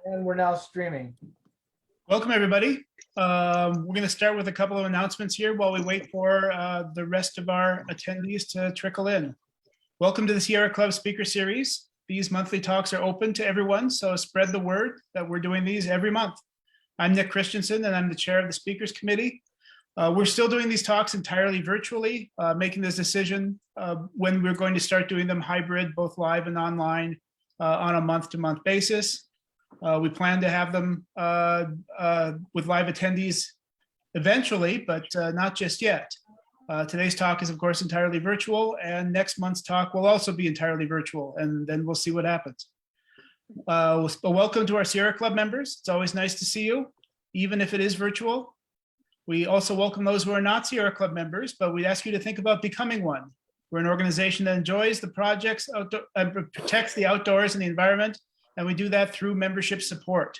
And we're now streaming. Welcome, everybody. We're going to start with a couple of announcements here while we wait for the rest of our attendees to trickle in. Welcome to the Sierra Club Speaker Series. These monthly talks are open to everyone, so spread the word that we're doing these every month. I'm Nick Christensen, and I'm the chair of the Speakers Committee. We're still doing these talks entirely virtually, making this decision when we're going to start doing them hybrid, both live and online on a month-to-month basis. We plan to have them with live attendees eventually, but not just yet. Today's talk is, of course, entirely virtual, and next month's talk will also be entirely virtual, and then we'll see what happens. Welcome to our Sierra Club members. It's always nice to see you, even if it is virtual. We also welcome those who are not Sierra Club members, but we ask you to think about becoming one. We're an organization that enjoys the projects, protects the outdoors and the environment, and we do that through membership support.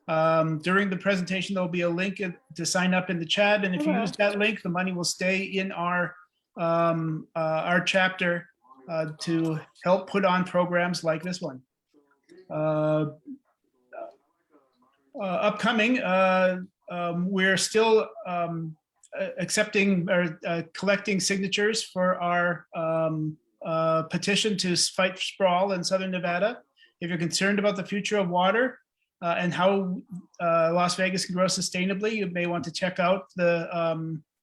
During the presentation, there'll be a link to sign up in the chat, and if you use that link, the money will stay in our chapter to help put on programs like this one. Upcoming, we're still accepting or collecting signatures for our petition to fight sprawl in Southern Nevada. If you're concerned about the future of water and how Las Vegas can grow sustainably, you may want to check out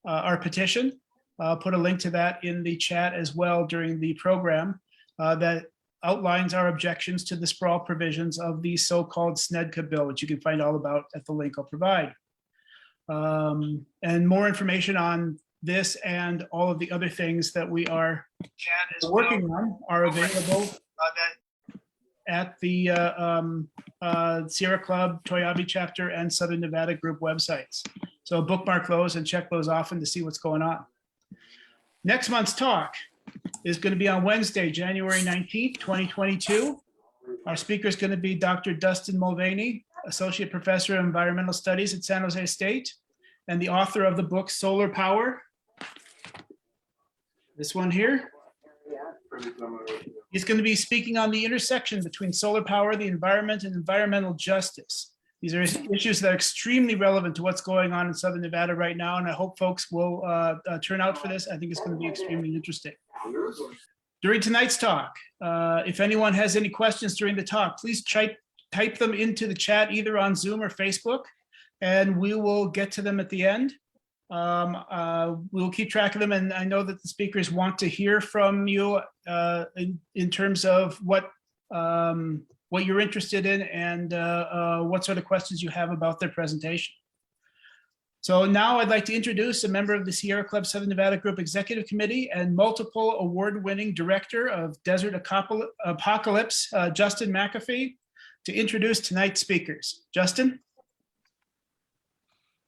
our petition. I'll put a link to that in the chat as well during the program that outlines our objections to the sprawl provisions of the so-called SNEDCA bill, which you can find all about at the link I'll provide. And more information on this and all of the other things that we are working on are available at the Sierra Club, Toyabe Chapter, and Southern Nevada Group websites. So bookmark those and check those often to see what's going on. Next month's talk is going to be on Wednesday, January 19th, 2022. Our speaker is going to be Dr. Dustin Mulvaney, Associate Professor of Environmental Studies at San Jose State, and the author of the book Solar Power. This one here. He's going to be speaking on the intersection between solar power, the environment, and environmental justice. These are issues that are extremely relevant to what's going on in Southern Nevada right now, and I hope folks will turn out for this. I think it's going to be extremely interesting. During tonight's talk, if anyone has any questions during the talk, please type them into the chat either on Zoom or Facebook, and we will get to them at the end. We'll keep track of them, and I know that the speakers want to hear from you in terms of what you're interested in and what sort of questions you have about their presentation. So now I'd like to introduce a member of the Sierra Club Southern Nevada Group Executive Committee and multiple award-winning director of Desert Apocalypse, Justin Mcafee, to introduce tonight's speakers. Justin?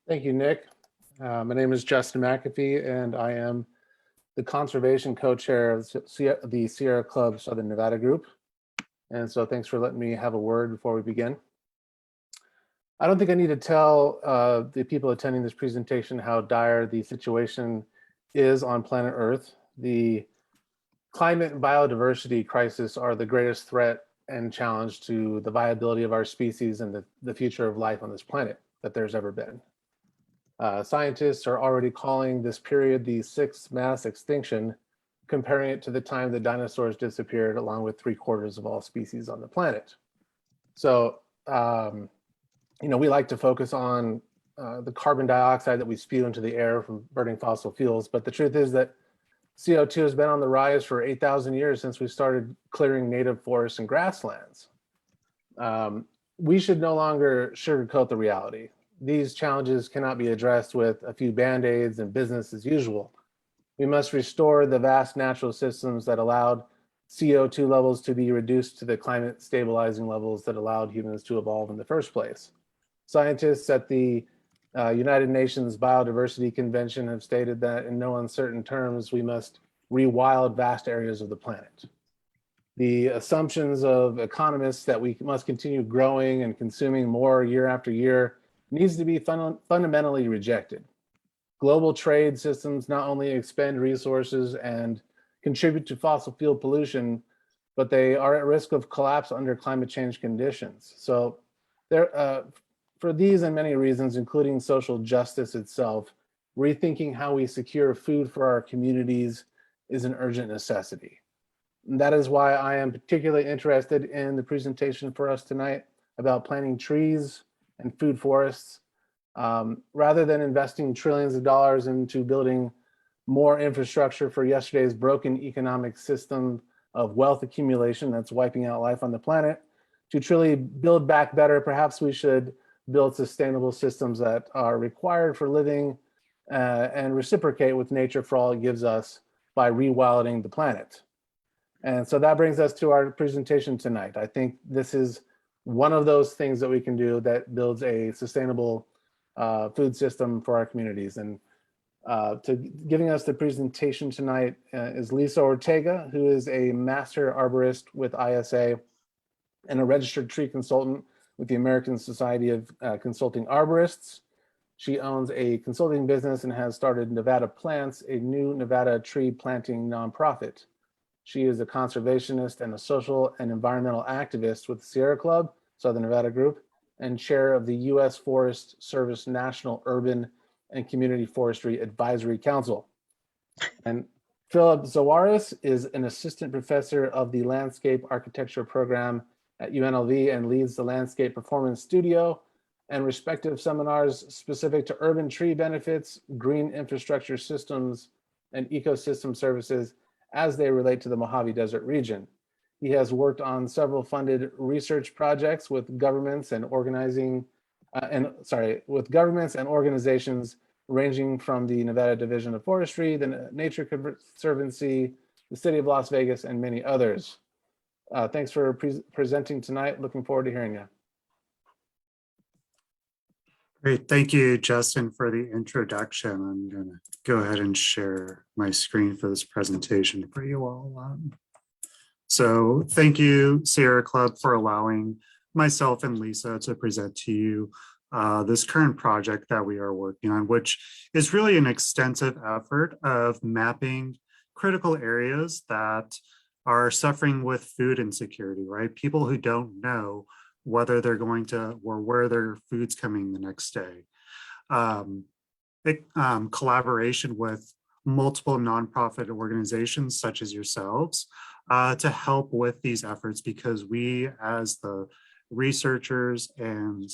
Thank you, Nick. My name is Justin Mcafee, and I am the conservation co-chair of the Sierra Club Southern Nevada Group. And so thanks for letting me have a word before we begin. I don't think I need to tell the people attending this presentation how dire the situation is on planet Earth. The climate and biodiversity crisis are the greatest threat and challenge to the viability of our species and the future of life on this planet that there's ever been. Scientists are already calling this period the sixth mass extinction, comparing it to the time the dinosaurs disappeared along with 3/4 of all species on the planet. So, we like to focus on the carbon dioxide that we spew into the air from burning fossil fuels, but the truth is that CO2 has been on the rise for 8,000 years since we started clearing native forests and grasslands. We should no longer sugarcoat the reality. These challenges cannot be addressed with a few band-aids and business as usual. We must restore the vast natural systems that allowed CO2 levels to be reduced to the climate stabilizing levels that allowed humans to evolve in the first place. Scientists at the United Nations Biodiversity Convention have stated that in no uncertain terms, we must rewild vast areas of the planet. The assumptions of economists that we must continue growing and consuming more year after year needs to be fundamentally rejected. Global trade systems not only expend resources and contribute to fossil fuel pollution, but they are at risk of collapse under climate change conditions. So For these and many reasons, including social justice itself, rethinking how we secure food for our communities is an urgent necessity. And that is why I am particularly interested in the presentation for us tonight about planting trees and food forests. Rather than investing trillions of dollars into building more infrastructure for yesterday's broken economic system of wealth accumulation that's wiping out life on the planet, to truly build back better, perhaps we should build sustainable systems that are required for living and reciprocate with nature for all it gives us by rewilding the planet. And so that brings us to our presentation tonight. I think this is one of those things that we can do that builds a sustainable food system for our communities. And giving us the presentation tonight is Lisa Ortega, who is a Master Arborist with ISA and a registered tree consultant with the American Society of Consulting Arborists. She owns a consulting business and has started Nevada Plants, a new Nevada tree planting nonprofit. She is a conservationist and a social and environmental activist with the Sierra Club, Southern Nevada Group, and chair of the U.S. Forest Service National Urban and Community Forestry Advisory Council. And Phillip Zawarus is an assistant professor of the landscape architecture program at UNLV and leads the landscape performance studio and respective seminars specific to urban tree benefits, green infrastructure systems, and ecosystem services as they relate to the Mojave Desert region. He has worked on several funded research projects with governments and organizations ranging from the Nevada Division of Forestry, the Nature Conservancy, the City of Las Vegas, and many others. Thanks for presenting tonight. Looking forward to hearing you. Great. Thank you, Justin, for the introduction. I'm going to go ahead and share my screen for this presentation for you all. So thank you, Sierra Club, for allowing myself and Lisa to present to you this current project that we are working on, which is really an extensive effort of mapping critical areas that are suffering with food insecurity, right? People who don't know whether they're going to or where their food's coming the next day. Collaboration with multiple nonprofit organizations such as yourselves to help with these efforts, because we as the researchers and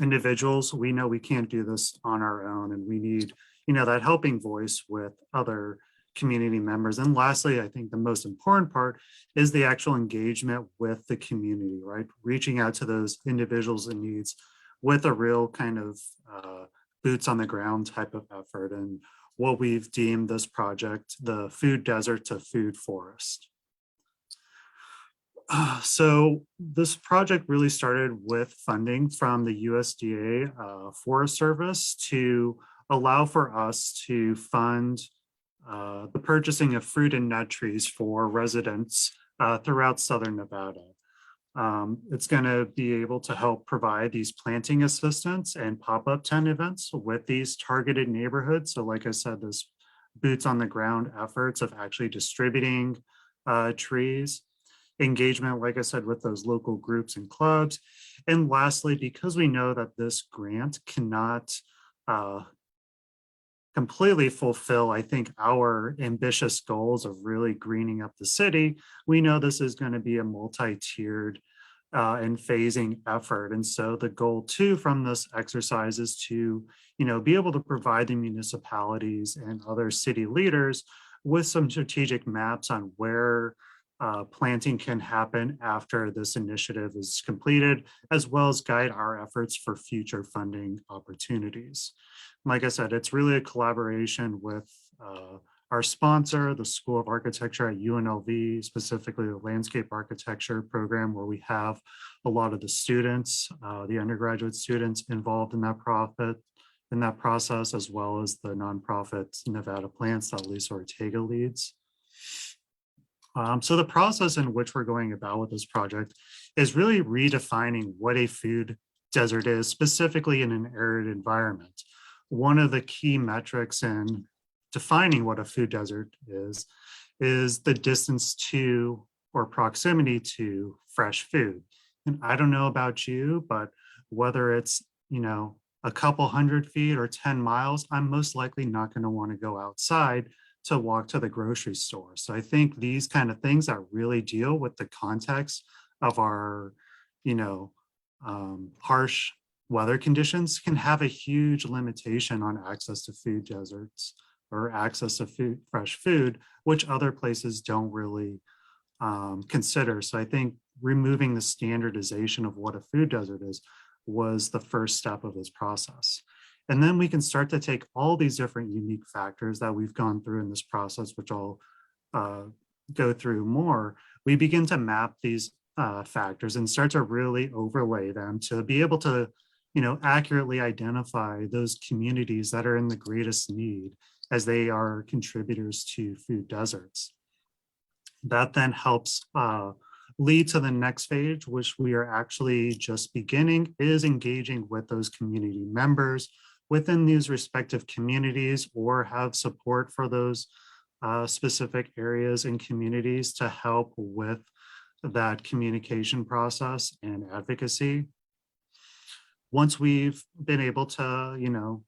individuals, we know we can't do this on our own, and we need, that helping voice with other community members. And lastly, I think the most important part is the actual engagement with the community, right? Reaching out to those individuals in needs with a real kind of boots on the ground type of effort, and what we've deemed this project, the food desert to food forest. So this project really started with funding from the USDA Forest Service to allow for us to fund the purchasing of fruit and nut trees for residents throughout Southern Nevada. It's going to be able to help provide these planting assistance and pop-up tent events with these targeted neighborhoods. So like I said, this boots on the ground efforts of actually distributing trees, engagement, like I said, with those local groups and clubs. And lastly, because we know that this grant cannot completely fulfill, I think, our ambitious goals of really greening up the city, we know this is going to be a multi-tiered and phasing effort. And so the goal too from this exercise is to, be able to provide the municipalities and other city leaders with some strategic maps on where planting can happen after this initiative is completed, as well as guide our efforts for future funding opportunities. Like I said, it's really a collaboration with our sponsor, the School of Architecture at UNLV, specifically the Landscape Architecture program, where we have a lot of the students, the undergraduate students involved in that process, as well as the nonprofit Nevada Plants that Lisa Ortega leads. So the process in which we're going about with this project is really redefining what a food desert is, specifically in an arid environment. One of the key metrics in defining what a food desert is the distance to or proximity to fresh food. And I don't know about you, but whether it's, a couple 100 feet or 10 miles, I'm most likely not going to want to go outside to walk to the grocery store. So I think these kind of things that really deal with the context of our, you know, harsh weather conditions can have a huge limitation on access to food deserts or access to food, fresh food, which other places don't really consider. So I think removing the standardization of what a food desert is was the first step of this process. And then we can start to take all these different unique factors that we've gone through in this process, which I'll go through more. We begin to map these factors and start to really overlay them to be able to, accurately identify those communities that are in the greatest need as they are contributors to food deserts. That then helps lead to the next phase, which we are actually just beginning, is engaging with those community members within these respective communities or have support for those specific areas and communities to help with that communication process and advocacy. Once we've been able to,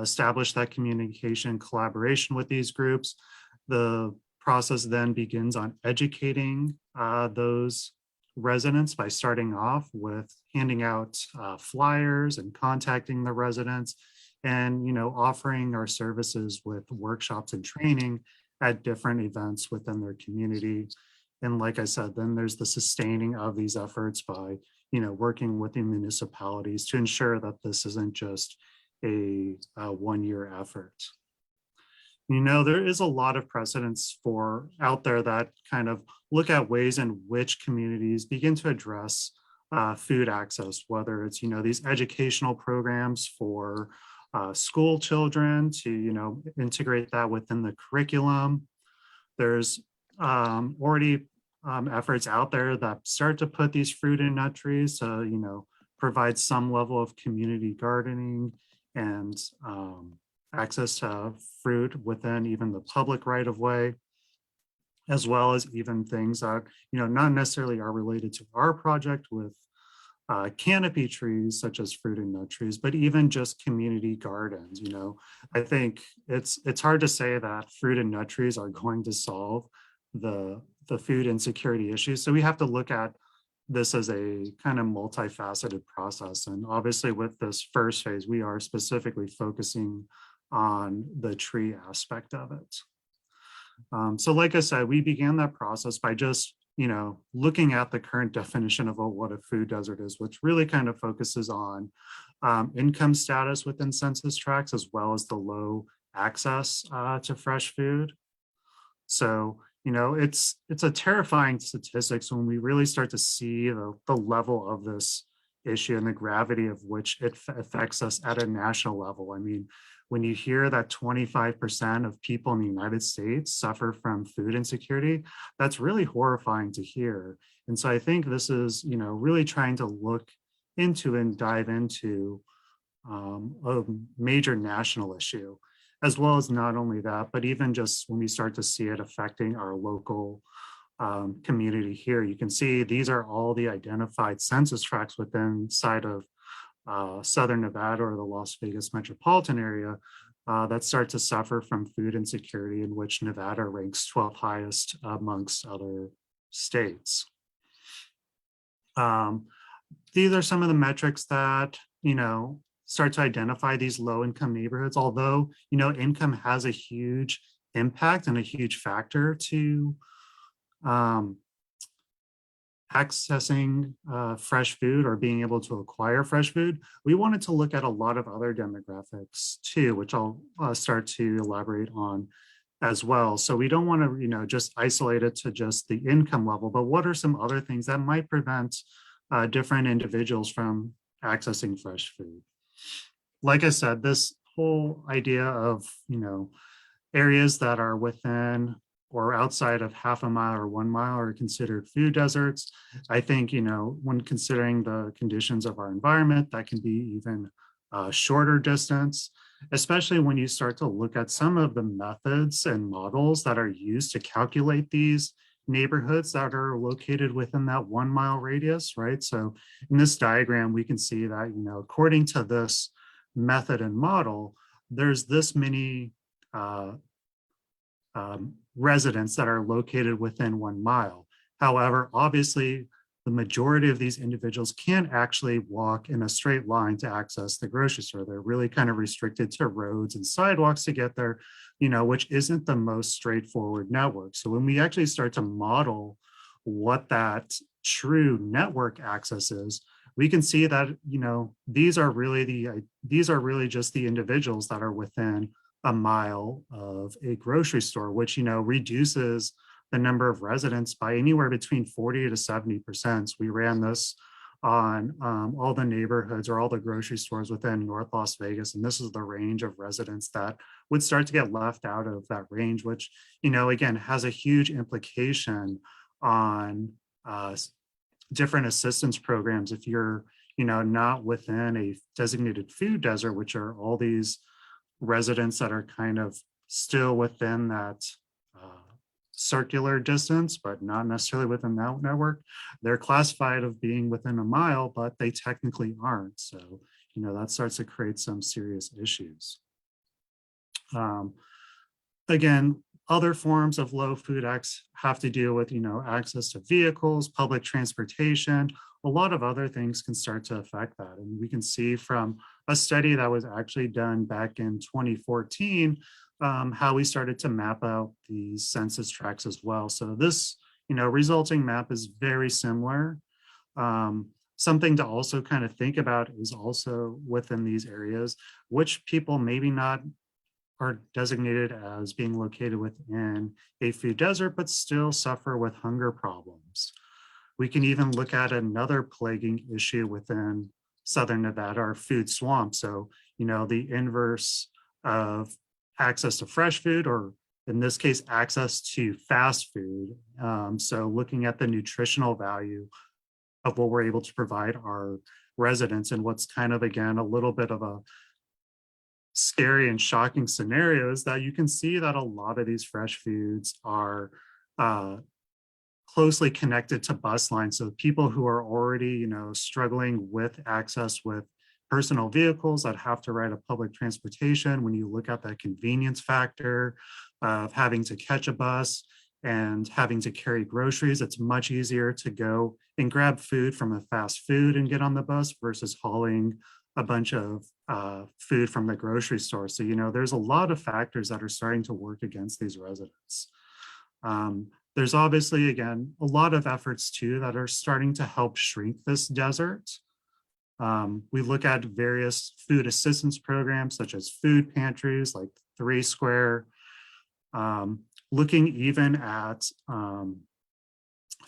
establish that communication collaboration with these groups, the process then begins on educating those residents by starting off with handing out flyers and contacting the residents and, offering our services with workshops and training at different events within their community. And like I said, then there's the sustaining of these efforts by, working with the municipalities to ensure that this isn't just a one-year effort. There is a lot of precedents for out there that kind of look at ways in which communities begin to address food access, whether it's, these educational programs for school children to, integrate that within the curriculum. There's already efforts out there that start to put these fruit and nut trees to, provide some level of community gardening and access to fruit within even the public right of way, as well as even things that, not necessarily are related to our project with canopy trees, such as fruit and nut trees, but even just community gardens. I think it's hard to say that fruit and nut trees are going to solve the food insecurity issues. So we have to look at this as a kind of multifaceted process. And obviously with this first phase, we are specifically focusing on the tree aspect of it. So like I said, we began that process by just, looking at the current definition of what a food desert is, which really kind of focuses on income status within census tracts, as well as the low access to fresh food. So, it's a terrifying statistics when we really start to see the level of this issue and the gravity of which it affects us at a national level. I mean, when you hear that 25% of people in the United States suffer from food insecurity, that's really horrifying to hear. And so I think this is, really trying to look into and dive into a major national issue, as well as not only that, but even just when we start to see it affecting our local community here. You can see these are all the identified census tracts within inside of Southern Nevada or the Las Vegas metropolitan area that start to suffer from food insecurity, in which Nevada ranks 12th highest amongst other states. These are some of the metrics that, start to identify these low income neighborhoods, although, income has a huge impact and a huge factor to accessing fresh food or being able to acquire fresh food. We wanted to look at a lot of other demographics too, which I'll start to elaborate on as well. So we don't want to, just isolate it to just the income level, but what are some other things that might prevent different individuals from accessing fresh food? Like I said, this whole idea of, areas that are within or outside of half a mile or 1 mile are considered food deserts. I think, when considering the conditions of our environment, that can be even a shorter distance, especially when you start to look at some of the methods and models that are used to calculate these neighborhoods that are located within that 1 mile radius, right? So in this diagram, we can see that, according to this method and model, there's this many residents that are located within 1 mile. However, obviously, the majority of these individuals can't actually walk in a straight line to access the grocery store. They're really kind of restricted to roads and sidewalks to get there, which isn't the most straightforward network. So when we actually start to model what that true network access is, we can see that, these are really just the individuals that are within a mile of a grocery store, which, reduces the number of residents by anywhere between 40 to 70%. We ran this on all the neighborhoods or all the grocery stores within North Las Vegas. And this is the range of residents that would start to get left out of that range, which, again, has a huge implication on different assistance programs. If you're, not within a designated food desert, which are all these residents that are kind of still within that circular distance, but not necessarily within that network, they're classified of being within a mile, but they technically aren't. So, that starts to create some serious issues. Again, other forms of low food access have to deal with, access to vehicles, public transportation. A lot of other things can start to affect that. And we can see from a study that was actually done back in 2014, how we started to map out these census tracts as well. So this, resulting map is very similar. Something to also kind of think about is also within these areas, which people maybe not are designated as being located within a food desert, but still suffer with hunger problems. We can even look at another plaguing issue within Southern Nevada, our food swamp. So, the inverse of access to fresh food, or in this case, access to fast food. So looking at the nutritional value of what we're able to provide our residents, and what's kind of, again, a little bit of a scary and shocking scenario is that you can see that a lot of these fresh foods are closely connected to bus lines. So people who are already, struggling with access with personal vehicles that have to ride a public transportation, when you look at that convenience factor of having to catch a bus and having to carry groceries, it's much easier to go and grab food from a fast food and get on the bus versus hauling a bunch of food from the grocery store. So, there's a lot of factors that are starting to work against these residents. There's obviously, again, a lot of efforts too that are starting to help shrink this desert. We look at various food assistance programs such as food pantries like 3 Square, looking even at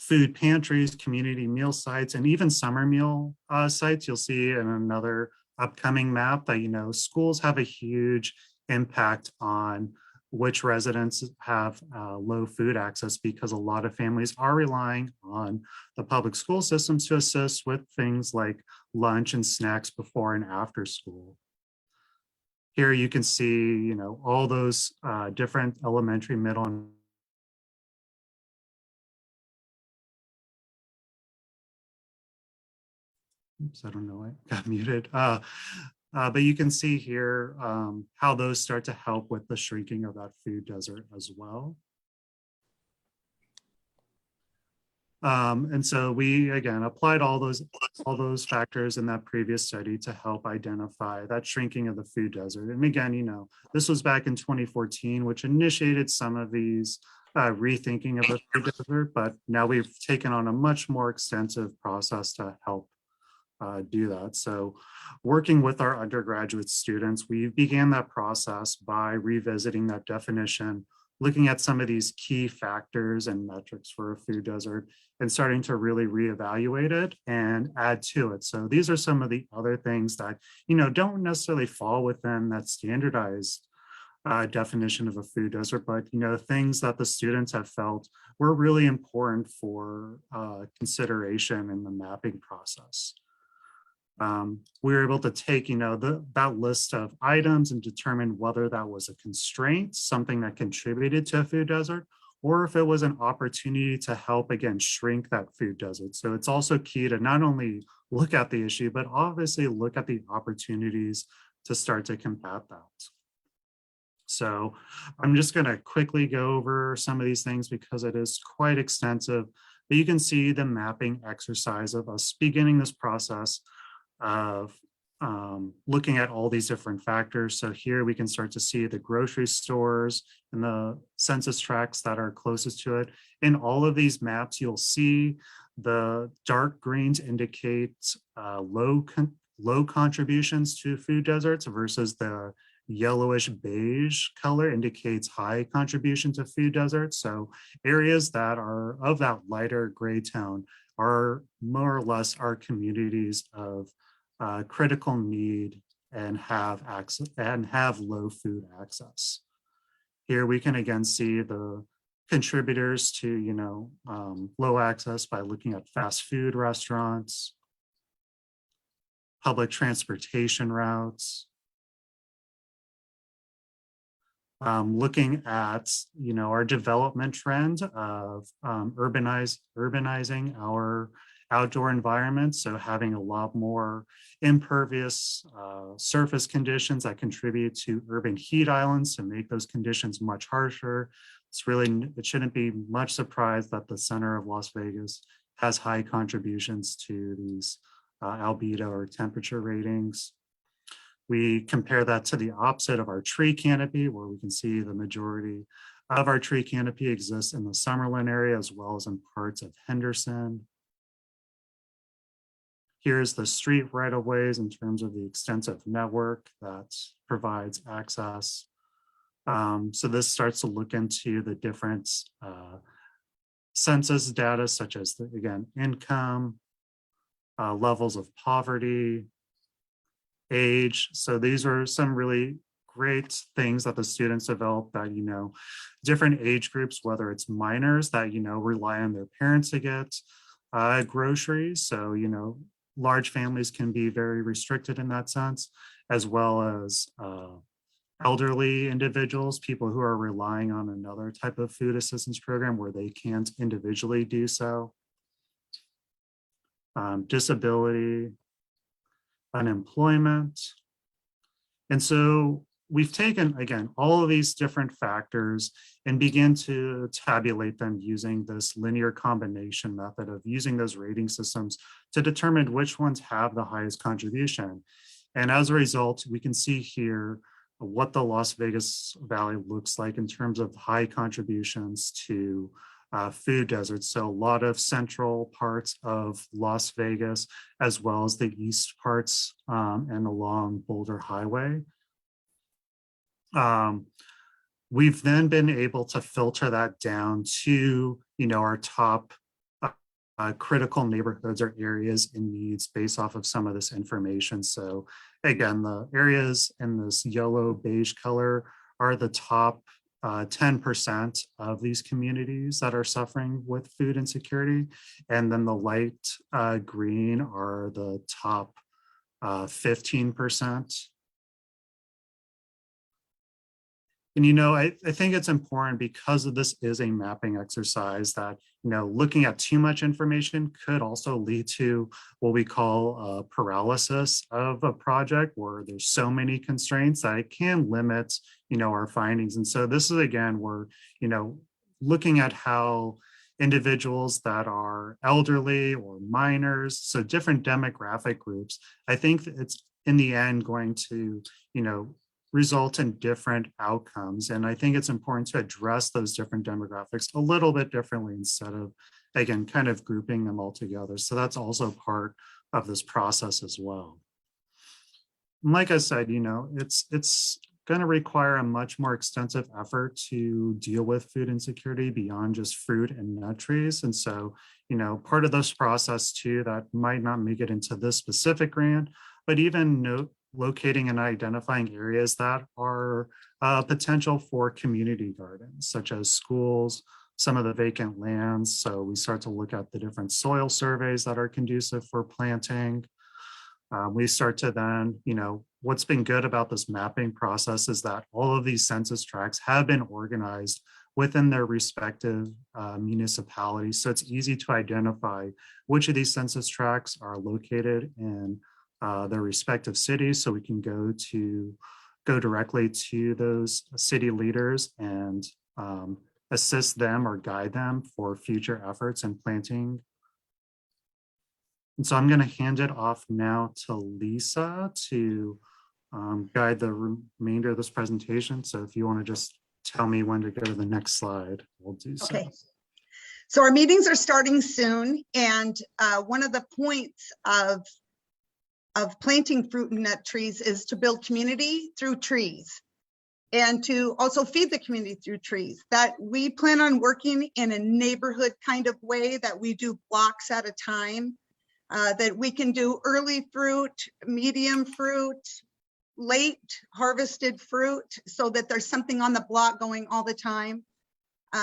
food pantries, community meal sites, and even summer meal sites. You'll see in another upcoming map that, schools have a huge impact on which residents have low food access, because a lot of families are relying on the public school systems to assist with things like lunch and snacks before and after school. Here you can see, all those different elementary, middle, and oops, I don't know, I got muted. But you can see here how those start to help with the shrinking of that food desert as well. And so we, again, applied all those factors in that previous study to help identify that shrinking of the food desert. And again, this was back in 2014, which initiated some of these rethinking of the food desert, but now we've taken on a much more extensive process to help do that. So working with our undergraduate students, we began that process by revisiting that definition, looking at some of these key factors and metrics for a food desert, and starting to really reevaluate it and add to it. So these are some of the other things that, don't necessarily fall within that standardized definition of a food desert, but, things that the students have felt were really important for consideration in the mapping process. We were able to take, that list of items and determine whether that was a constraint, something that contributed to a food desert, or if it was an opportunity to help, again, shrink that food desert. So it's also key to not only look at the issue, but obviously look at the opportunities to start to combat that. So I'm just going to quickly go over some of these things because it is quite extensive, but you can see the mapping exercise of us beginning this process of looking at all these different factors. So here we can start to see the grocery stores and the census tracts that are closest to it. In all of these maps, you'll see the dark greens indicate low contributions to food deserts versus the yellowish beige color indicates high contribution to food deserts. So areas that are of that lighter gray tone are more or less our communities of critical need and have access and have low food access. Here we can again see the contributors to low access by looking at fast food restaurants, public transportation routes, looking at our development trend of urbanizing our outdoor environments, so having a lot more impervious surface conditions that contribute to urban heat islands to make those conditions much harsher. It shouldn't be much surprise that the center of Las Vegas has high contributions to these albedo or temperature ratings. We compare that to the opposite of our tree canopy, where we can see the majority of our tree canopy exists in the Summerlin area as well as in parts of Henderson. Here's the street right-of-ways in terms of the extensive network that provides access. So this starts to look into the different census data, such as, again, income, levels of poverty, age. So these are some really great things that the students developed that, different age groups, whether it's minors that, rely on their parents to get groceries. So, large families can be very restricted in that sense, as well as elderly individuals, people who are relying on another type of food assistance program where they can't individually do so. Disability, unemployment. And so we've taken, again, all of these different factors and begin to tabulate them using this linear combination method of using those rating systems to determine which ones have the highest contribution. And as a result, we can see here what the Las Vegas Valley looks like in terms of high contributions to food deserts. So a lot of central parts of Las Vegas, as well as the east parts and along Boulder Highway. We've then been able to filter that down to, our top critical neighborhoods or areas in needs based off of some of this information. So again, the areas in this yellow beige color are the top 10% of these communities that are suffering with food insecurity. And then the light green are the top 15%. And, I think it's important because of this is a mapping exercise that, looking at too much information could also lead to what we call paralysis of a project where there's so many constraints that it can limit, our findings. And so this is, again, we're, looking at how individuals that are elderly or minors, so different demographic groups, I think it's in the end going to, result in different outcomes. And I think it's important to address those different demographics a little bit differently instead of, again, kind of grouping them all together. So that's also part of this process as well. And like I said, it's going to require a much more extensive effort to deal with food insecurity beyond just fruit and nut trees. And so, part of this process too, that might not make it into this specific grant, but even locating and identifying areas that are potential for community gardens, such as schools, some of the vacant lands. So we start to look at the different soil surveys that are conducive for planting. We start to then, what's been good about this mapping process is that all of these census tracts have been organized within their respective municipalities. So it's easy to identify which of these census tracts are located in their respective cities. So we can go directly to those city leaders and assist them or guide them for future efforts in planting. And so I'm going to hand it off now to Lisa to guide the remainder of this presentation. So if you want to just tell me when to go to the next slide, we'll do so. Okay. So our meetings are starting soon. And one of the points of planting fruit and nut trees is to build community through trees and to also feed the community through trees. That we plan on working in a neighborhood kind of way, that we do blocks at a time, that we can do early fruit, medium fruit, late harvested fruit, so that there's something on the block going all the time.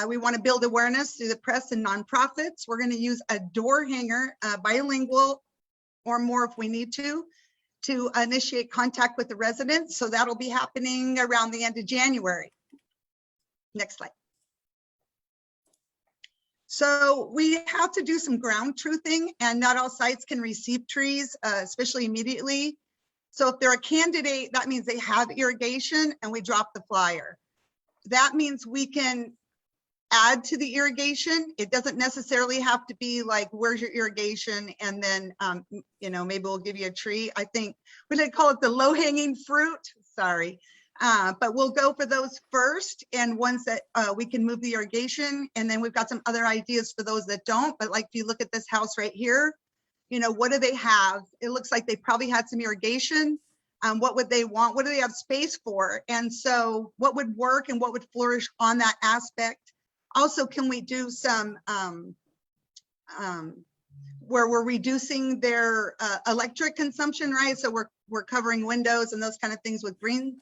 We want to build awareness through the press and nonprofits. We're going to use a door hanger, bilingual or more if we need to initiate contact with the residents. So that'll be happening around the end of January. Next slide. So we have to do some ground truthing, and not all sites can receive trees, especially immediately. So if they're a candidate, that means they have irrigation, and we drop the flyer. That means we can add to the irrigation. It doesn't necessarily have to be like, where's your irrigation? And then, you know, maybe we'll give you a tree. I think we did call it the low hanging fruit, sorry. But we'll go for those first, and ones that we can move the irrigation. And then we've got some other ideas for those that don't. But like, if you look at this house right here, you know, what do they have? It looks like they probably had some irrigation. What would they want? What do they have space for? And so what would work and what would flourish on that aspect? Also, can we do some where we're reducing their electric consumption, right? So we're covering windows and those kind of things with green.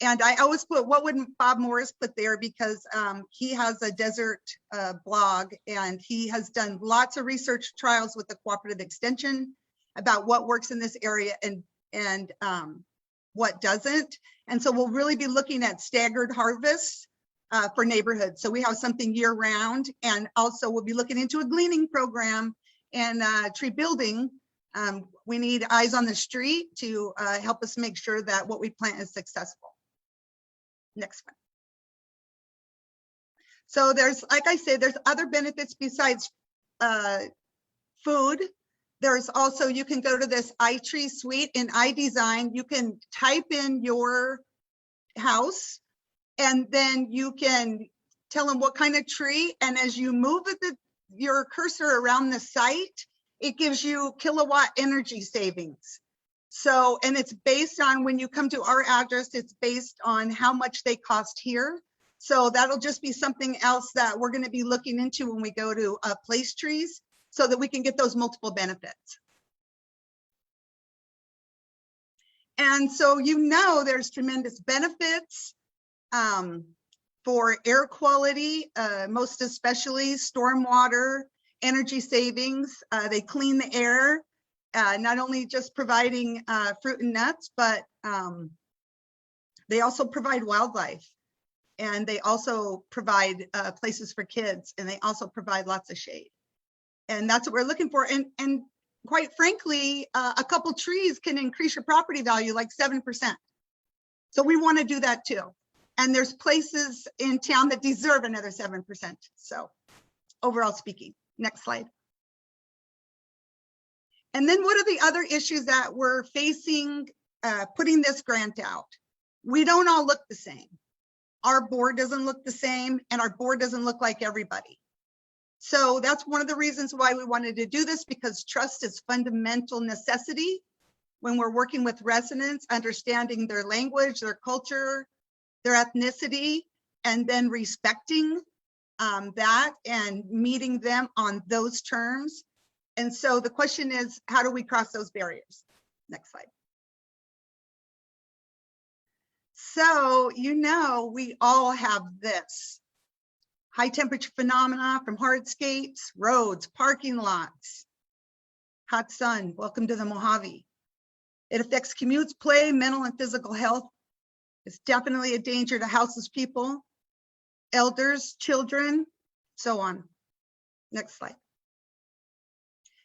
And I always put, what would Bob Morris put there, because he has a desert blog, and he has done lots of research trials with the cooperative extension about what works in this area and what doesn't. And so we'll really be looking at staggered harvests for neighborhoods. So we have something year round, and also we'll be looking into a gleaning program and tree building. We need eyes on the street to help us make sure that what we plant is successful. Next one. So there's, like I said, there's other benefits besides food. There's also, you can go to this iTree suite in iDesign. You can type in your house, and then you can tell them what kind of tree. And as you move your cursor around the site, it gives you kilowatt energy savings. So, and it's based on, when you come to our address, it's based on how much they cost here. So that'll just be something else that we're going to be looking into when we go to place trees, so that we can get those multiple benefits. And so, you know, there's tremendous benefits for air quality, most especially stormwater, energy savings. They clean the air. Not only just providing fruit and nuts, but they also provide wildlife, and they also provide places for kids, and they also provide lots of shade. And that's what we're looking for. And quite frankly, a couple trees can increase your property value like 7%. So we want to do that too. And there's places in town that deserve another 7%. So overall speaking, next slide. And then what are the other issues that we're facing putting this grant out? We don't all look the same. Our board doesn't look the same, and our board doesn't look like everybody. So that's one of the reasons why we wanted to do this, because trust is fundamental necessity when we're working with residents, understanding their language, their culture, their ethnicity, and then respecting that and meeting them on those terms. And so the question is, how do we cross those barriers? Next slide. So, you know, we all have this high temperature phenomena, from hardscapes, roads, parking lots, hot sun. Welcome to the Mojave. It affects commutes, play, mental and physical health. It's definitely a danger to houseless people. elders, children, so on. Next slide.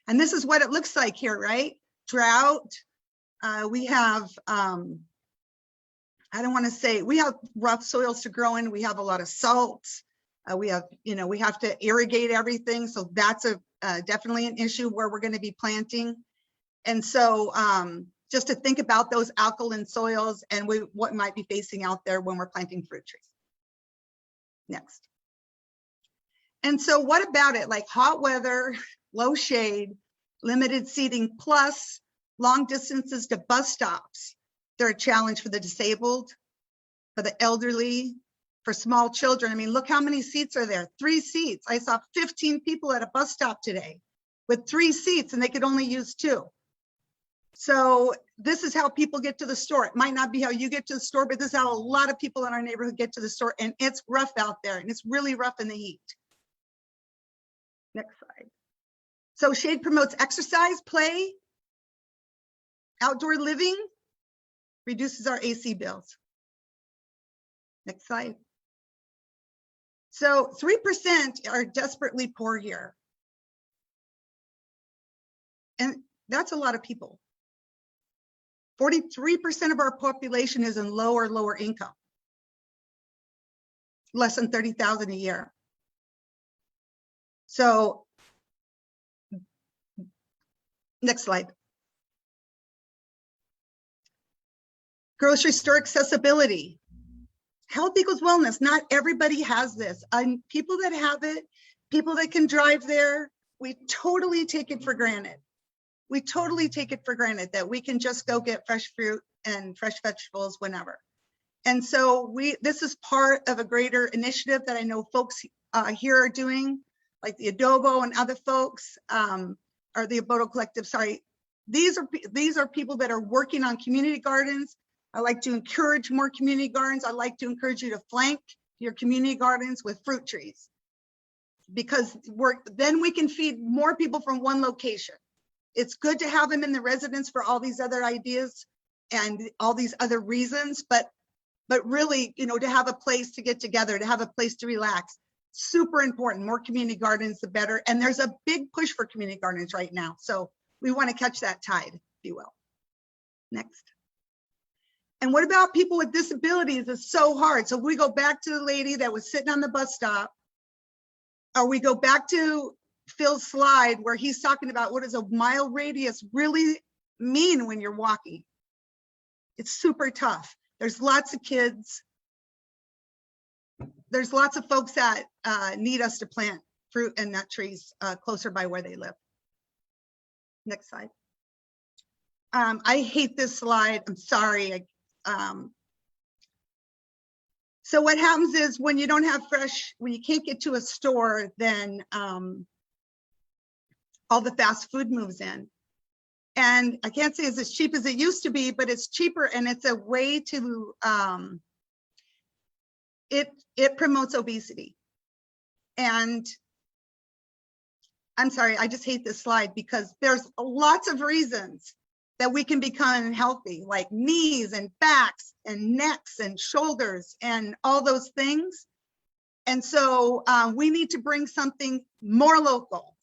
And this is what it looks like here, right? Drought. We have, I don't want to say, we have rough soils to grow in. We have a lot of salt. We have, we have to irrigate everything. So that's definitely an issue where we're going to be planting. And so just to think about those alkaline soils and what might be facing out there when we're planting fruit trees. Next. And so what about it? Like hot weather, low shade, limited seating, plus long distances to bus stops. They're a challenge for the disabled, for the elderly, for small children. I mean, look how many seats are there. 3 seats. I saw 15 people at a bus stop today with 3 seats and they could only use 2. So this is how people get to the store. It might not be how you get to the store, but this is how a lot of people in our neighborhood get to the store, and it's rough out there and it's really rough in the heat. Next slide. So shade promotes exercise, play, outdoor living, reduces our AC bills. Next slide. So 3% are desperately poor here. And that's a lot of people. 43% of our population is in low or lower income. Less than 30,000 a year. So next slide. Grocery store accessibility. Health equals wellness. Not everybody has this. People that have it, people that can drive there, we totally take it for granted. We totally take it for granted that we can just go get fresh fruit and fresh vegetables whenever. And so this is part of a greater initiative that I know folks here are doing, like the Adobo and other folks, or the Abodo Collective, sorry. These are people that are working on community gardens. I like to encourage more community gardens. I like to encourage you to flank your community gardens with fruit trees, because then we can feed more people from one location. It's good to have them in the residence for all these other ideas and all these other reasons, but really, to have a place to get together, to have a place to relax, super important. More community gardens, the better. And there's a big push for community gardens right now. So we want to catch that tide, if you will. Next. And what about people with disabilities? It's so hard. So we go back to the lady that was sitting on the bus stop, or we go back to Phil's slide where he's talking about what does a mile radius really mean when you're walking. It's super tough. There's lots of kids. There's lots of folks that need us to plant fruit and nut trees closer by where they live. Next slide. I hate this slide. I'm sorry. So what happens is when you don't have fresh, when you can't get to a store, then all the fast food moves in. And I can't say it's as cheap as it used to be, but it's cheaper, and it's a way to, it promotes obesity. And I'm sorry, I just hate this slide because there's lots of reasons that we can become healthy, like knees and backs and necks and shoulders and all those things. And so we need to bring something more local,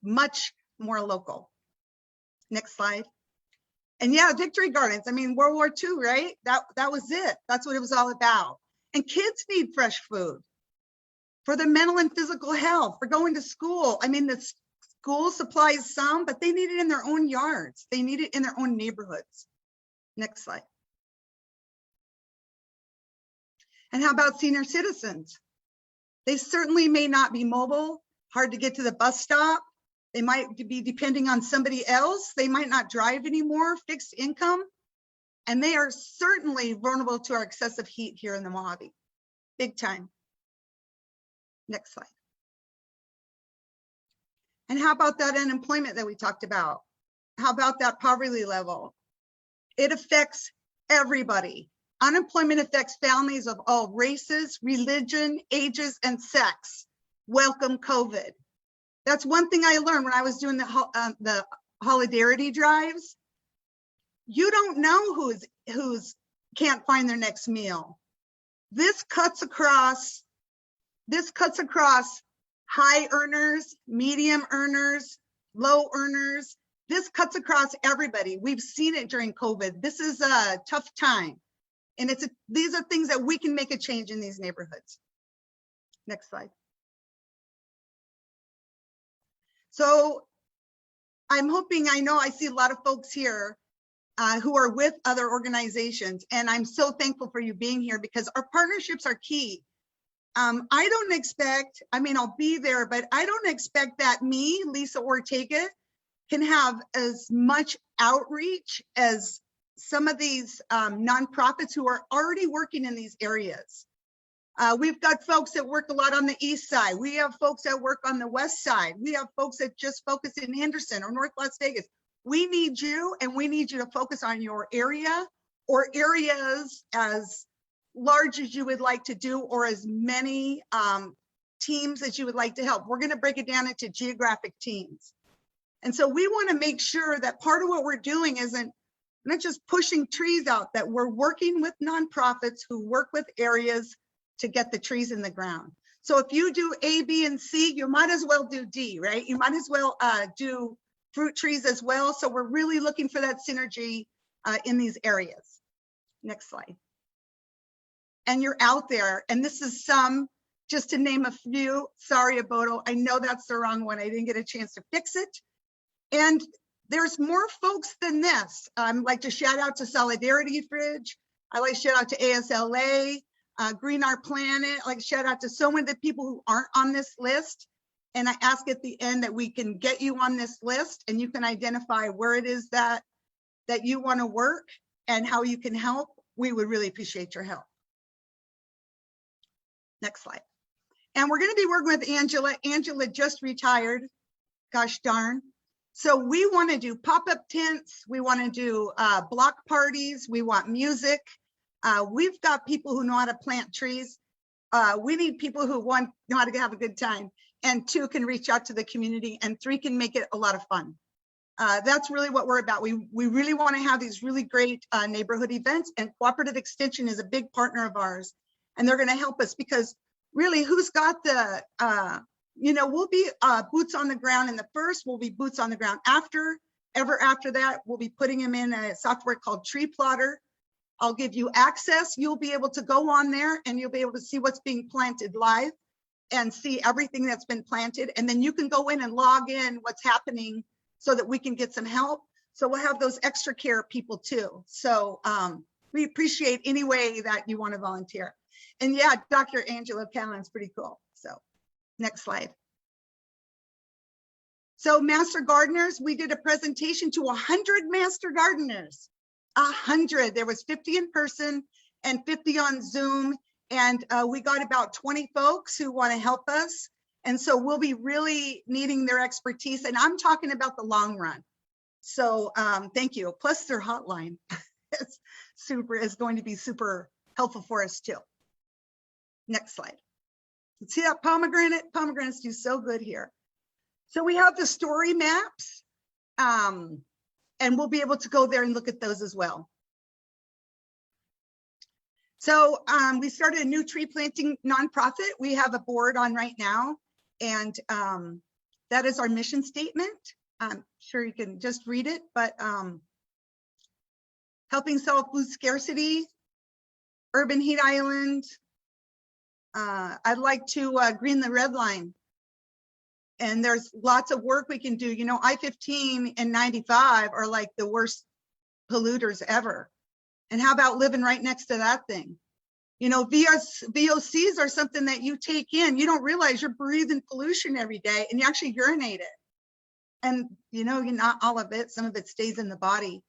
much more local. Next slide. And yeah, victory gardens. I mean, World War II, right? That was it. That's what it was all about. And kids need fresh food for their mental and physical health, for going to school. I mean, the school supplies some, but they need it in their own yards. They need it in their own neighborhoods. Next slide. And how about senior citizens? They certainly may not be mobile, hard to get to the bus stop. They might be depending on somebody else. They might not drive anymore, fixed income. And they are certainly vulnerable to our excessive heat here in the Mojave, big time. Next slide. And how about that unemployment that we talked about? How about that poverty level? It affects everybody. Unemployment affects families of all races, religion, ages, and sex. Welcome COVID. That's one thing I learned when I was doing the Holidarity drives. You don't know who's can't find their next meal. This cuts across high earners, medium earners, low earners. This cuts across everybody. We've seen it during COVID. This is a tough time. And these are things that we can make a change in these neighborhoods. Next slide. So I'm hoping, I know I see a lot of folks here who are with other organizations, and I'm so thankful for you being here because our partnerships are key. I don't expect, I mean, I'll be there, but I don't expect that me, Lisa Ortega, can have as much outreach as some of these nonprofits who are already working in these areas. We've got folks that work a lot on the east side. We have folks that work on the west side. We have folks that just focus in Henderson or North Las Vegas. We need you, and we need you to focus on your area or areas as large as you would like to do, or as many teams as you would like to help. We're going to break it down into geographic teams. And so we want to make sure that part of what we're doing isn't not just pushing trees out, that we're working with nonprofits who work with areas to get the trees in the ground. So if you do A, B, and C, you might as well do D, right? You might as well do fruit trees as well. So we're really looking for that synergy in these areas. Next slide. And you're out there, and this is some, just to name a few. Sorry, Aboto, I know that's the wrong one. I didn't get a chance to fix it. And there's more folks than this. I'd like to shout out to Solidarity Fridge. I like to shout out to ASLA, Green Our Planet. I like to shout out to so many of the people who aren't on this list. And I ask at the end that we can get you on this list and you can identify where it is that you want to work and how you can help. We would really appreciate your help. Next slide. And we're going to be working with Angela. Angela just retired. Gosh darn. So we want to do pop-up tents. We want to do block parties. We want music. We've got people who know how to plant trees. We need people who, one, know how to have a good time, and two, can reach out to the community, and three, can make it a lot of fun. That's really what we're about. We really want to have these really great neighborhood events, and Cooperative Extension is a big partner of ours, and they're going to help us because really, who's got the, we'll be boots on the ground in the first, we'll be boots on the ground after that, we'll be putting them in a software called Tree Plotter. I'll give you access. You'll be able to go on there and you'll be able to see what's being planted live and see everything that's been planted. And then you can go in and log in what's happening so that we can get some help. So we'll have those extra care people too. So we appreciate any way that you want to volunteer. And yeah, Dr. Angela Callan's pretty cool. So next slide. So Master Gardeners, we did a presentation to 100 Master Gardeners. 100. There was 50 in person and 50 on Zoom. And we got about 20 folks who want to help us. And so we'll be really needing their expertise. And I'm talking about the long run. So thank you. Plus their hotline is going to be super helpful for us too. Next slide. See that pomegranate? Pomegranates do so good here. So we have the story maps. And we'll be able to go there and look at those as well. So we started a new tree planting nonprofit. We have a board on right now, and that is our mission statement. I'm sure you can just read it, but helping solve food scarcity, urban heat island. I'd like to green the red line. And there's lots of work we can do. You know, I-15 and 95 are like the worst polluters ever. And how about living right next to that thing? You know, VOCs are something that you take in. You don't realize you're breathing pollution every day and you actually urinate it. And, you know, not all of it, some of it stays in the body.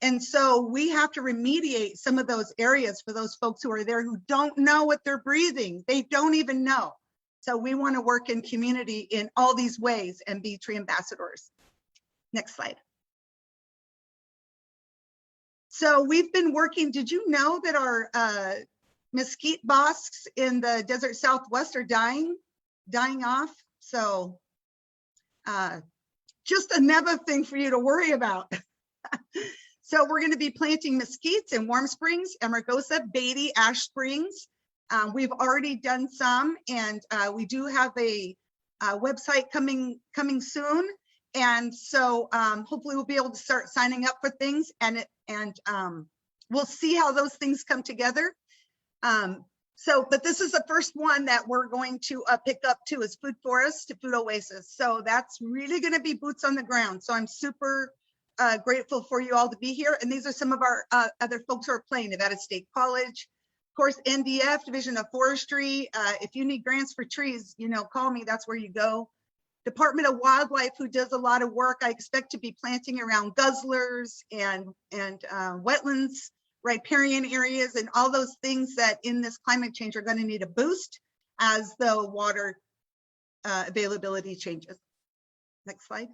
And so we have to remediate some of those areas for those folks who are there who don't know what they're breathing. They don't even know. So we want to work in community in all these ways and be tree ambassadors. Next slide. So we've been working, did you know that our mesquite bosks in the desert Southwest are dying off? So just another thing for you to worry about. So we're going to be planting mesquites in Warm Springs, Amargosa, Beatty, Ash Springs. We've already done some, and we do have a website coming soon. And so hopefully we'll be able to start signing up for things, and we'll see how those things come together. But this is the first one that we're going to pick up too, is Food Forest to Food Oasis. So that's really going to be boots on the ground. So I'm super grateful for you all to be here. And these are some of our other folks who are playing: Nevada State College, of course, NDF, Division of Forestry. If you need grants for trees, call me, that's where you go. Department of Wildlife, who does a lot of work. I expect to be planting around guzzlers and wetlands, riparian areas, and all those things that in this climate change are going to need a boost as the water availability changes. Next slide.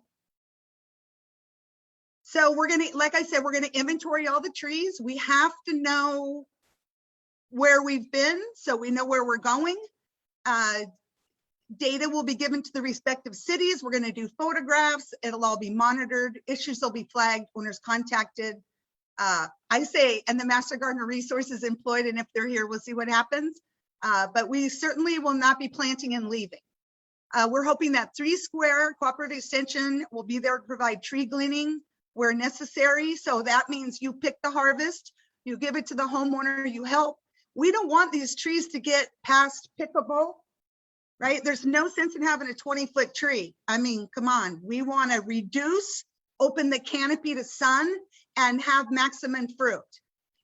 So we're going to, like I said, we're going to inventory all the trees. We have to know where we've been so we know where we're going. Data will be given to the respective cities. We're going to do photographs. It'll all be monitored. Issues will be flagged. Owners contacted. I say, and the Master Gardener resource is employed, and if they're here, we'll see what happens. But we certainly will not be planting and leaving. We're hoping that 3 Square Cooperative Extension will be there to provide tree gleaning where necessary. So that means you pick the harvest, you give it to the homeowner, you help. We don't want these trees to get past pickable, right? There's no sense in having a 20-foot tree. I mean, come on. We want to reduce, open the canopy to sun, and have maximum fruit.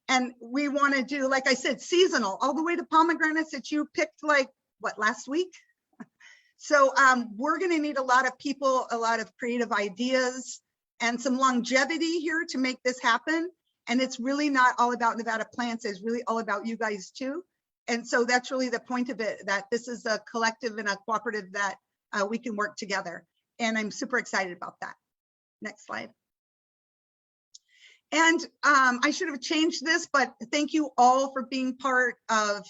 And we want to do, like I said, seasonal, all the way to pomegranates that you picked like, what, last week? So we're going to need a lot of people, a lot of creative ideas, and some longevity here to make this happen. And it's really not all about Nevada plants, it's really all about you guys too. And so that's really the point of it, that this is a collective and a cooperative that we can work together. And I'm super excited about that. Next slide. And I should have changed this, but thank you all for being part of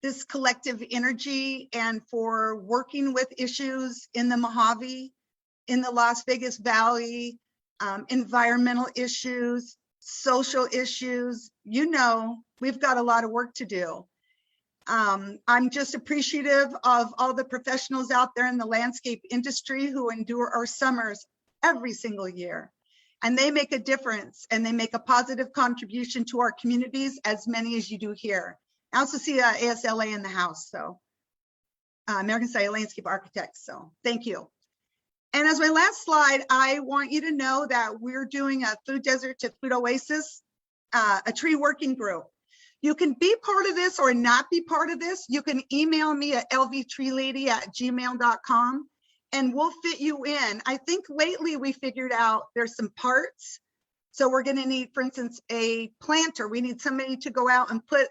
this collective energy and for working with issues in the Mojave, in the Las Vegas Valley, environmental issues, social issues. We've got a lot of work to do. I'm just appreciative of all the professionals out there in the landscape industry who endure our summers every single year. And they make a difference, and they make a positive contribution to our communities, as many as you do here. I also see ASLA in the house, so American Society of Landscape Architects, so thank you. And as my last slide, I want you to know that we're doing a Food Desert to Food Oasis, a tree working group. You can be part of this or not be part of this. You can email me at lvtreelady@gmail.com and we'll fit you in. I think lately we figured out there's some parts. So we're going to need, for instance, a planter. We need somebody to go out and put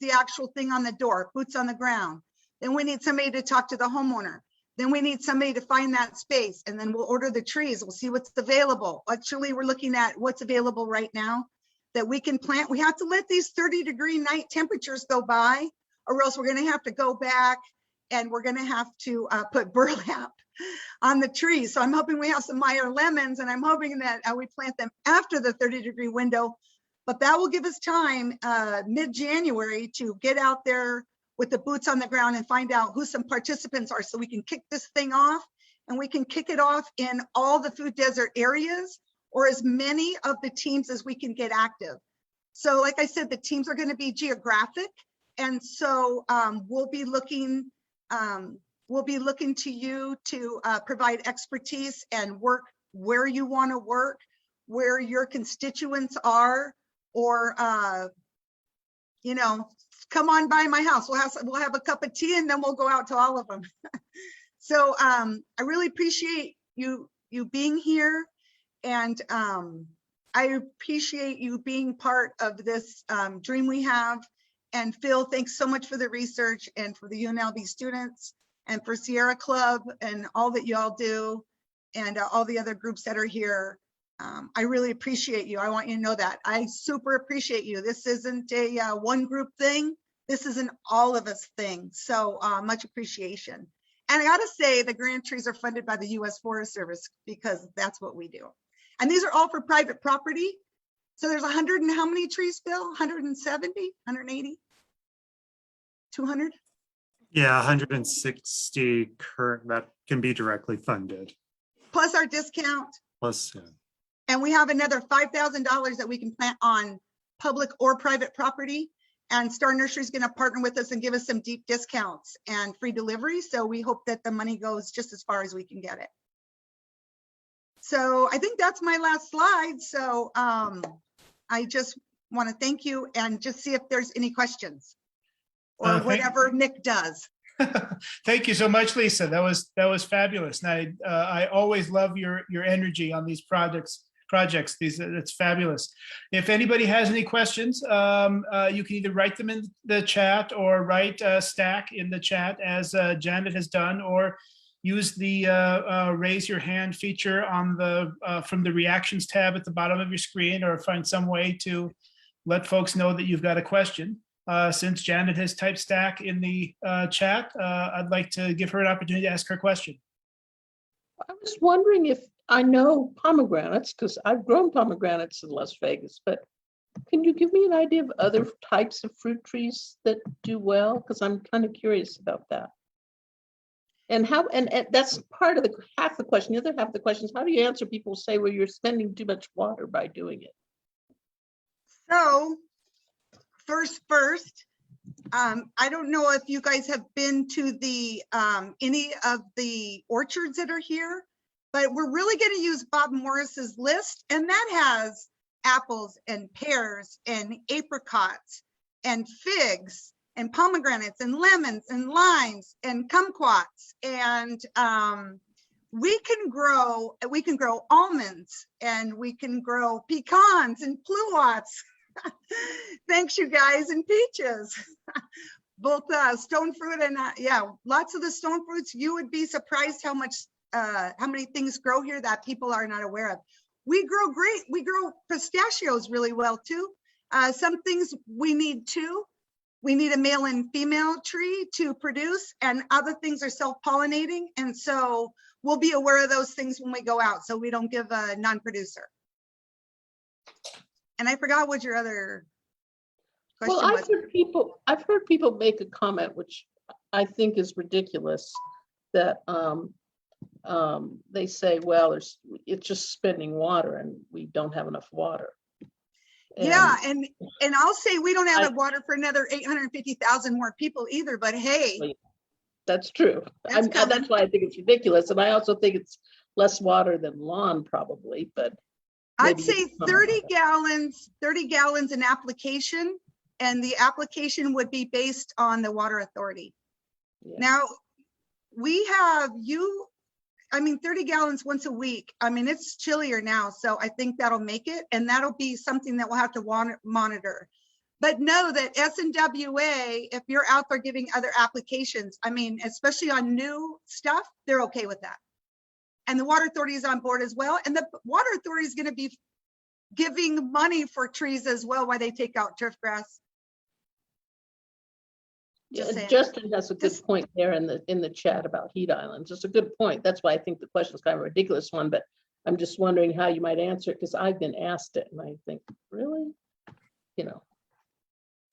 the actual thing on the door, boots on the ground. Then we need somebody to talk to the homeowner. Then we need somebody to find that space, and then we'll order the trees. We'll see what's available. Actually, we're looking at what's available right now that we can plant. We have to let these 30-degree night temperatures go by, or else we're going to have to go back and we're going to have to put burlap on the trees. So I'm hoping we have some Meyer lemons, and I'm hoping that we plant them after the 30-degree window. But that will give us time mid-January to get out there with the boots on the ground and find out who some participants are, so we can kick this thing off, and we can kick it off in all the food desert areas, or as many of the teams as we can get active. So like I said, the teams are going to be geographic. And so we'll be looking to you to provide expertise and work where you want to work, where your constituents are, or come on by my house. We'll have a cup of tea, and then we'll go out to all of them. So I really appreciate you being here, and I appreciate you being part of this dream we have. And Phil, thanks so much for the research, and for the UNLV students, and for Sierra Club and all that y'all do, and all the other groups that are here. I really appreciate you. I want you to know that. I super appreciate you. This isn't a one group thing. This is an all of us thing. So much appreciation. And I gotta say, the grant trees are funded by the US Forest Service, because that's what we do. And these are all for private property. So there's 100 and how many trees, Bill? 170, 180? 200? Yeah, 160 current that can be directly funded. Plus our discount. Plus, yeah. And we have another $5,000 that we can plant on public or private property. And Star Nursery is going to partner with us and give us some deep discounts and free delivery. So we hope that the money goes just as far as we can get it. So I think that's my last slide. So I just want to thank you and just see if there's any questions or whatever Nick does. Thank you so much, Lisa. That was fabulous. And I always love your energy on these projects. It's fabulous. If anybody has any questions, you can either write them in the chat or write stack in the chat as Janet has done, or use the raise your hand feature on the from the reactions tab at the bottom of your screen, or find some way to let folks know that you've got a question. Since Janet has typed stack in the chat, I'd like to give her an opportunity to ask her question. I was wondering if I know pomegranates, because I've grown pomegranates in Las Vegas, but can you give me an idea of other types of fruit trees that do well? Because I'm kind of curious about that. And how, and that's part of the half the question. The other half of the question is, how do you answer people who say, well, you're spending too much water by doing it? So first, I don't know if you guys have been to the any of the orchards that are here, but we're really going to use Bob Morris's list, and that has apples and pears and apricots and figs and pomegranates and lemons and limes and kumquats, and we can grow almonds, and we can grow pecans and pluots. Thanks, you guys, and peaches. Both stone fruit and yeah, lots of the stone fruits. You would be surprised how many things grow here that people are not aware of. We grow great. We grow pistachios really well too. Some things we need two. We need a male and female tree to produce, and other things are self-pollinating. And so we'll be aware of those things when we go out, so we don't give a non-producer. And I forgot what your other question was. I've heard people make a comment, which I think is ridiculous, that they say, well, it's just spending water and we don't have enough water. Yeah, and I'll say we don't have water for another 850,000 more people either, but hey. That's true. That's why I think it's ridiculous. And I also think it's less water than lawn probably, but I'd say 30 gallons an application, and the application would be based on the water authority. Yeah. Now, we have 30 gallons once a week. I mean, it's chillier now, so I think that'll make it, and that'll be something that we'll have to monitor. But know that SNWA, if you're out there giving other applications, I mean, especially on new stuff, they're okay with that. And the water authority is on board as well. And the water authority is going to be giving money for trees as well while they take out turf grass. Yeah, Justin has a good point there in the chat about heat islands. It's a good point. That's why I think the question is kind of a ridiculous one, but I'm just wondering how you might answer it, because I've been asked it and I think, really?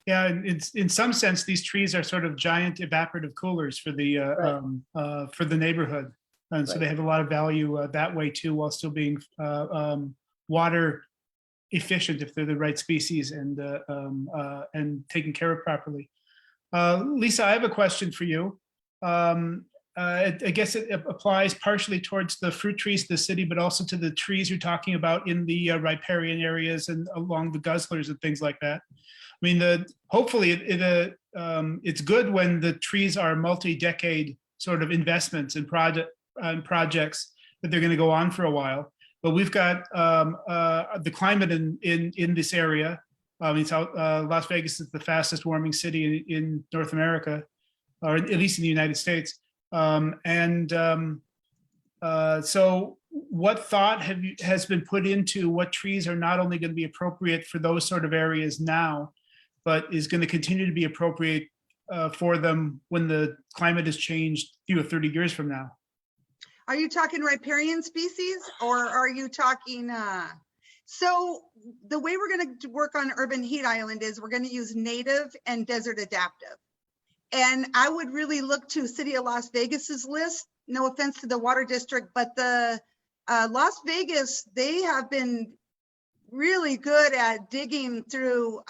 Yeah, in some sense, these trees are sort of giant evaporative coolers for the neighborhood. And so they have a lot of value that way too, while still being water efficient if they're the right species and taken care of properly. Lisa, I have a question for you. I guess it applies partially towards the fruit trees in the city, but also to the trees you're talking about in the riparian areas and along the guzzlers and things like that. I mean, hopefully it's good when the trees are multi-decade sort of investments and projects that they're going to go on for a while. But we've got the climate in this area. Las Vegas is the fastest warming city in North America, or at least in the United States. So what thought has been put into what trees are not only going to be appropriate for those sort of areas now, but is going to continue to be appropriate for them when the climate has changed 30 years from now? Are you talking riparian species, or are you talking, so the way we're going to work on urban heat island is we're going to use native and desert adaptive. And I would really look to City of Las Vegas's list. No offense to the water district, but the Las Vegas, they have been really good at digging through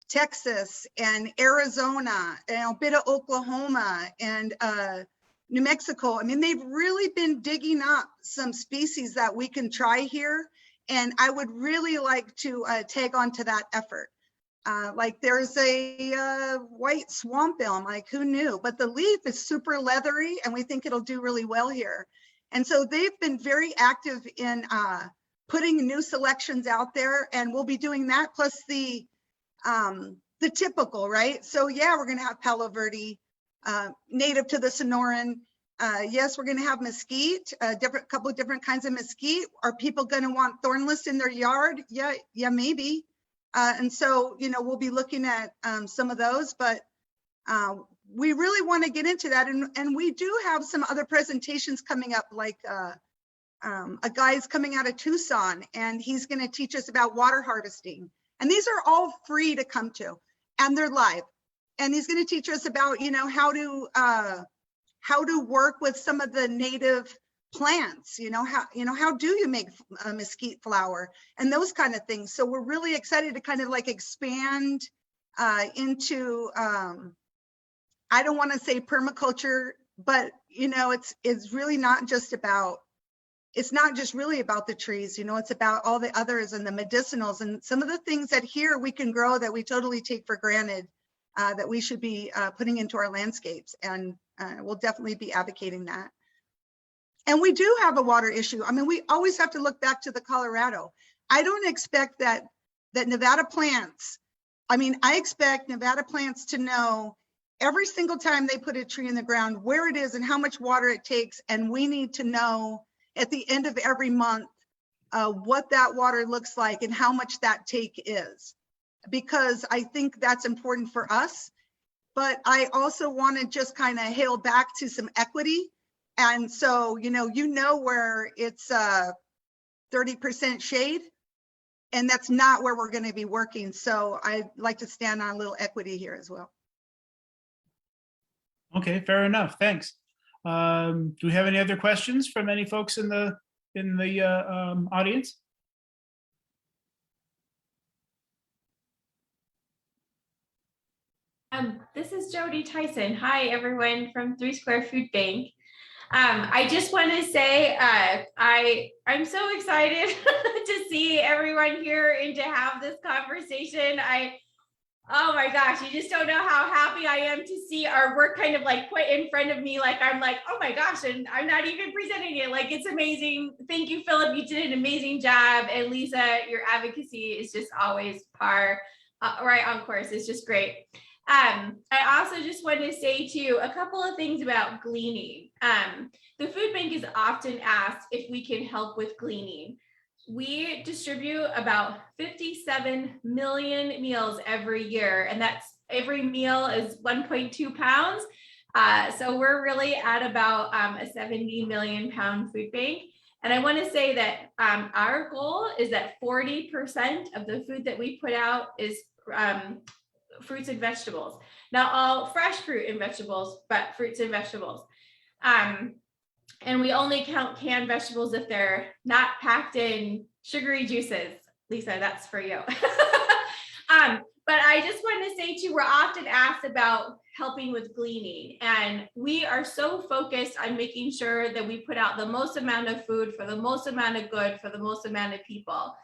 Texas and Arizona and a bit of Oklahoma and New Mexico. I mean, they've really been digging up some species that we can try here. And I would really like to tag on to that effort. Like there's a white swamp elm, like who knew? But the leaf is super leathery and we think it'll do really well here. And so they've been very active in putting new selections out there, and we'll be doing that plus the typical, right? So yeah, we're gonna have Palo Verde, native to the Sonoran. Yes, we're gonna have mesquite, couple of different kinds of mesquite. Are people gonna want thornless in their yard? Yeah, maybe. And so, you know, we'll be looking at some of those, but we really want to get into that. And we do have some other presentations coming up, like a guy's coming out of Tucson and he's going to teach us about water harvesting. And these are all free to come to, and they're live. And he's going to teach us about, you know, how to work with some of the native plants, how do you make a mesquite flower and those kind of things. So we're really excited to kind of like expand into, I don't want to say permaculture, but you know, it's really not just about, it's not just really about the trees, you know, it's about all the others and the medicinals and some of the things that here we can grow that we totally take for granted, that we should be putting into our landscapes. And we'll definitely be advocating that. And we do have a water issue. I mean, we always have to look back to the Colorado. I don't expect that Nevada plants, I expect Nevada plants to know every single time they put a tree in the ground, where it is and how much water it takes. And we need to know at the end of every month, what that water looks like and how much that take is, because I think that's important for us. But I also want to just kind of hail back to some equity. And so, you know where it's 30% shade, and that's not where we're going to be working. So I'd like to stand on a little equity here as well. Okay, fair enough. Thanks. Do we have any other questions from any folks in the audience? This is Jody Tyson. Hi, everyone from 3 Square Food Bank. I just want to say I'm so excited to see everyone here and to have this conversation. Oh my gosh, you just don't know how happy I am to see our work kind of like put in front of me. Like I'm like, oh my gosh, and I'm not even presenting it. Like it's amazing. Thank you, Philip. You did an amazing job. And Lisa, your advocacy is just always right on course. It's just great. I also just want to say too, a couple of things about gleaning. The food bank is often asked if we can help with gleaning. We distribute about 57 million meals every year, and that's every meal is 1.2 pounds. So we're really at about a 70 million pound food bank. And I want to say that our goal is that 40% of the food that we put out is fruits and vegetables. Not all fresh fruit and vegetables, but fruits and vegetables. And we only count canned vegetables if they're not packed in sugary juices. Lisa, that's for you. But I just want to say too, we're often asked about helping with gleaning, and we are so focused on making sure that we put out the most amount of food for the most amount of good for the most amount of people.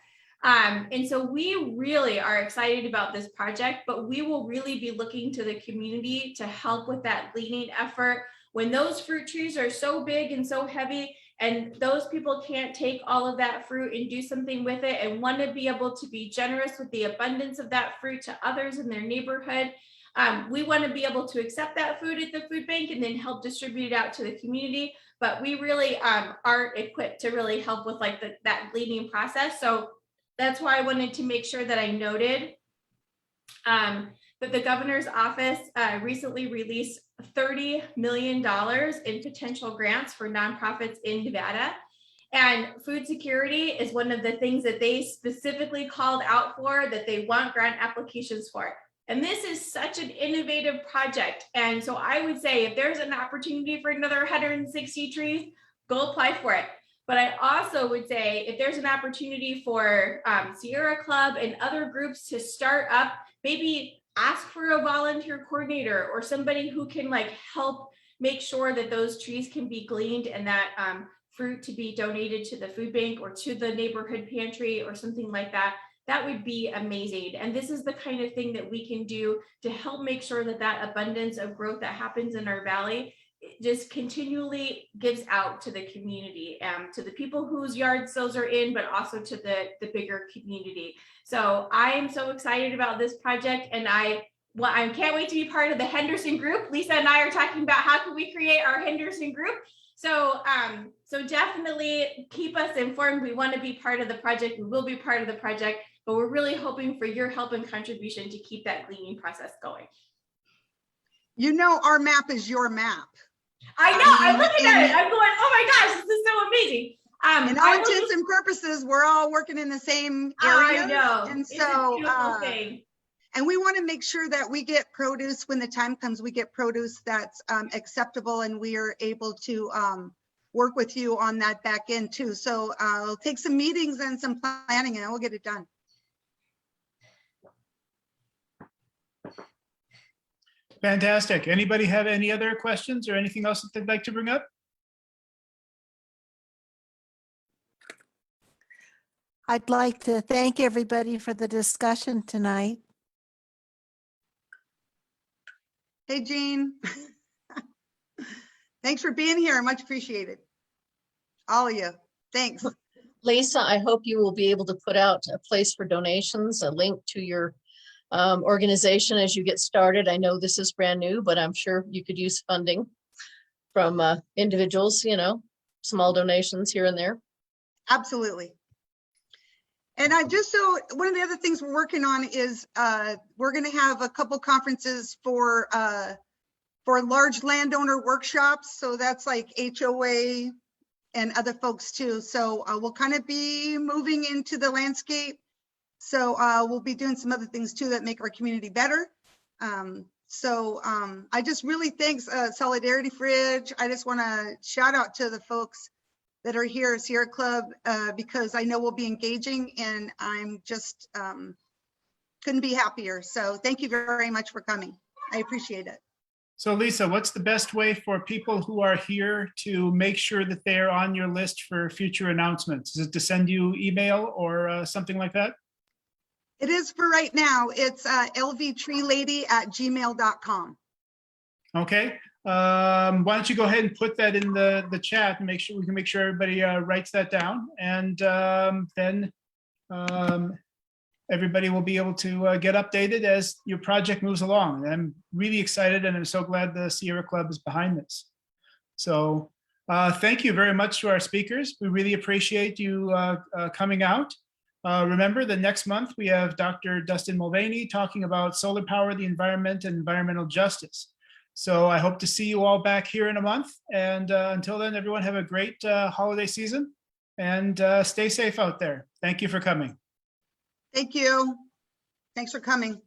And so we really are excited about this project, but we will really be looking to the community to help with that gleaning effort. When those fruit trees are so big and so heavy, and those people can't take all of that fruit and do something with it and want to be able to be generous with the abundance of that fruit to others in their neighborhood, we want to be able to accept that food at the food bank and then help distribute it out to the community. But we really aren't equipped to really help with like that gleaning process. So that's why I wanted to make sure that I noted that the governor's office recently released $30 million in potential grants for nonprofits in Nevada. And food security is one of the things that they specifically called out for, that they want grant applications for. And this is such an innovative project. And so I would say if there's an opportunity for another 160 trees, go apply for it. But I also would say if there's an opportunity for Sierra Club and other groups to start up, maybe ask for a volunteer coordinator or somebody who can like help make sure that those trees can be gleaned and that fruit to be donated to the food bank or to the neighborhood pantry or something like that. That would be amazing. And this is the kind of thing that we can do to help make sure that that abundance of growth that happens in our valley just continually gives out to the community, to the people whose yards those are in, but also to the bigger community. So I am so excited about this project, and I can't wait to be part of the Henderson group. Lisa and I are talking about how can we create our Henderson group. So, so definitely keep us informed. We want to be part of the project. We will be part of the project, but we're really hoping for your help and contribution to keep that gleaning process going. You know, our map is your map. I know. I'm looking at it. I'm going, oh my gosh, this is so amazing. In all intents and purposes, we're all working in the same area. I know. And It's so, a beautiful thing. and we want to make sure that we get produce when the time comes, we get produce that's acceptable, and we are able to work with you on that back end too. So it'll take some meetings and some planning, and we'll get it done. Fantastic. Anybody have any other questions or anything else that they'd like to bring up? I'd like to thank everybody for the discussion tonight. Hey, Jean. Thanks for being here. Much appreciated. All of you. Thanks. Lisa, I hope you will be able to put out a place for donations, a link to your organization as you get started. I know this is brand new, but I'm sure you could use funding from individuals, you know, small donations here and there. Absolutely. And I just, so one of the other things we're working on is we're going to have a couple conferences for large landowner workshops. So that's like HOA and other folks too. So we'll kind of be moving into the landscape. So we'll be doing some other things too that make our community better. I just really thanks Solidarity Fridge. I just want to shout out to the folks that are here at Sierra Club because I know we'll be engaging, and I'm just couldn't be happier. So thank you very much for coming. I appreciate it. So Lisa, what's the best way for people who are here to make sure that they're on your list for future announcements? Is it to send you email or something like that? It is for right now. It's lvtreelady@gmail.com. Okay. Why don't you go ahead and put that in the chat and make sure we can make sure everybody writes that down, and then everybody will be able to get updated as your project moves along. And I'm really excited, and I'm so glad the Sierra Club is behind this. So thank you very much to our speakers. We really appreciate you coming out. Remember, the next month we have Dr. Dustin Mulvaney talking about solar power, the environment, and environmental justice. So I hope to see you all back here in a month. And until then, everyone have a great holiday season, and stay safe out there. Thank you for coming. Thank you. Thanks for coming.